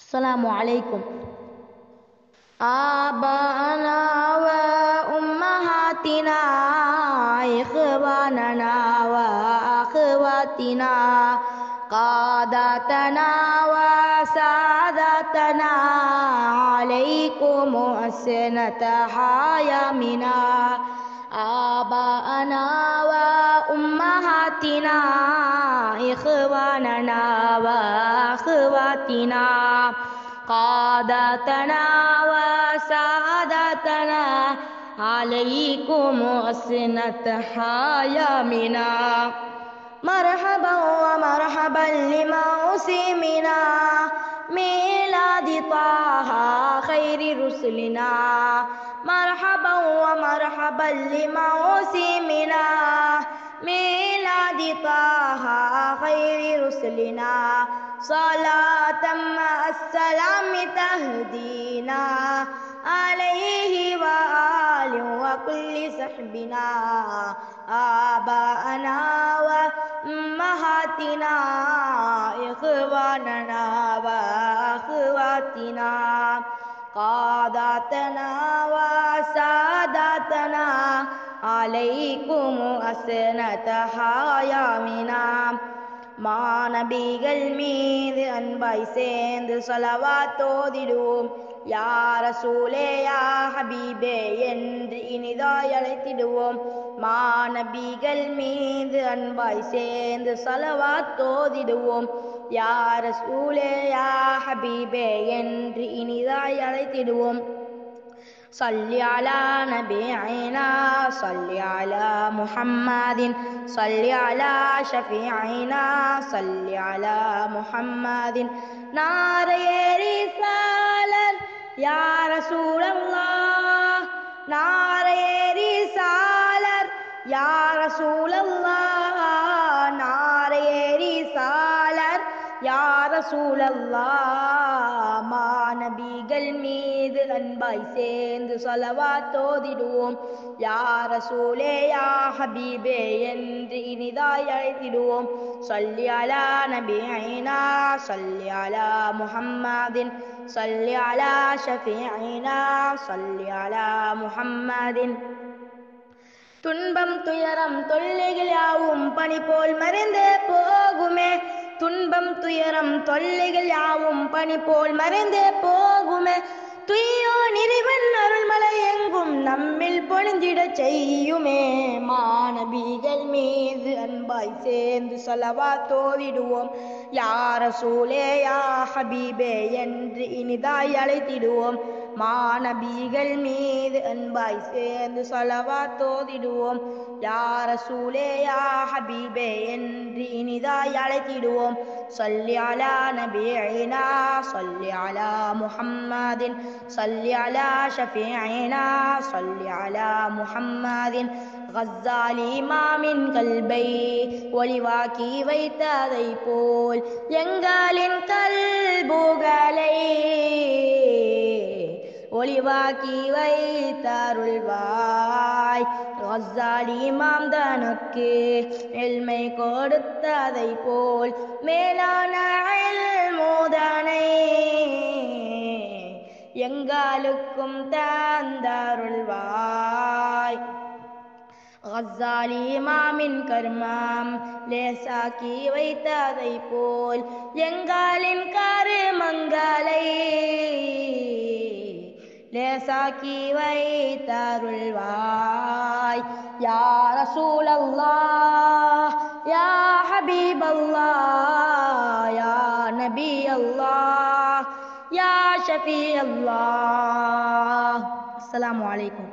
السلام عليكم. آباءنا وأمهاتنا إخواننا وأخواتنا قادتنا وسادتنا عليكم أسنة حيامنا. آباءنا وأمهاتنا إخواننا وأخواتنا قادتنا وسادتنا عليكم أسنة حيامنا. مرحبا ومرحبا لموسمنا ميلاد طه خير رسلنا. مرحبا ومرحبا لموسمنا ميلاد طه خير رسلنا. صلاة مع السلام تهدينا عليه وآل وكل صحبنا. آباءنا وأمهاتنا إخواننا وأخواتنا قادتنا وسادتنا عليكم أسنة حيامنا. மாநபிகள் மீது அன்பாய் சேர்ந்து ஸலவாத் ஓதிடுவோம். யா ரசூலே யா ஹபீபே என்று இனிதாய் அழைத்திடுவோம். மாநபிகள் மீது அன்பாய் சேர்ந்து ஸலவாத் ஓதிடுவோம். யா ரசூலே யா ஹபீபே என்று இனிதாய் அழைத்திடுவோம். صل على نبينا صل على محمد صل على شفيعنا صل على محمد. نارے رسالت یا رسول اللہ نارے رسالت یا رسول اللہ نارے رسالت யா ரசூல் அல்லாஹ். மாநபிகள் மீது அன்பாய் சேர்ந்து ஸலவாத் ஓதிடுவோம். யா ரசூலே யா ஹபீபே என்று இனிதாய் அழைத்திடுவோம். ஸல்லி அலா நபியினா ஸல்லி அலா முஹம்மதின் ஸல்லி அலா ஷஃபீஇனா ஸல்லி அலா முஹம்மதின். துன்பம் துயரம் தொல்லைகள் யாவும் பனி போல் மறைந்தே போகுமே. துன்பம் துயரம் தொல்லைகள் யாவும் பனி போல் மறைந்தே போகுமே. துய்யோன் இறைவன் அருள்மலை எங்கும் நம்மில் பொழிந்திட செய்யுமே. மாநபிகள் மீது அன்பாய் சேர்ந்து ஸலவாத் ஓதிடுவோம். யா ரசூலே யா ஹபீபே என்று இனிதாய் அழைத்திடுவோம். மாநபிகள் மீது அன்பாய் சேர்ந்து ஸலவாத் ஓதிடுவோம். யா ரசூலே யா ஹபீபே என்று இனிதாய் அழைத்திடுவோம். ஸல்லி அலா நபியினா ஸல்லி அலா முஹம்மதின் ஸல்லி அலா ஷஃபீஇனா ஸல்லி அலா முஹம்மதின். கஸ்ஸாலி இமாமின் கல்பை ஒளிவாக்கி வைத்ததை போல் எங்களின் கல்புகளை ஒளிவாக்கி வைத்தருள்வாய். கஸ்ஸாலி இமாம் தனக்கு இல்மை கொடுத்ததை போல் மேலான இல்முதனை எங்களுக்கும் தந்தருள்வாய். கஸ்ஸாலி இமாமின் கர்மம் லேசாக்கி வைத்ததை போல் எங்களின் கருமங்களை லேசாக்கி வைத்தருள்வாய். யா ரசூல் அல்லாஹ் யா ஹபீப் அல்லாஹ் யா நபி அல்லாஹ் யா ஷஃபீ அல்லாஹ். அஸ்ஸலாமு அலைக்கும்.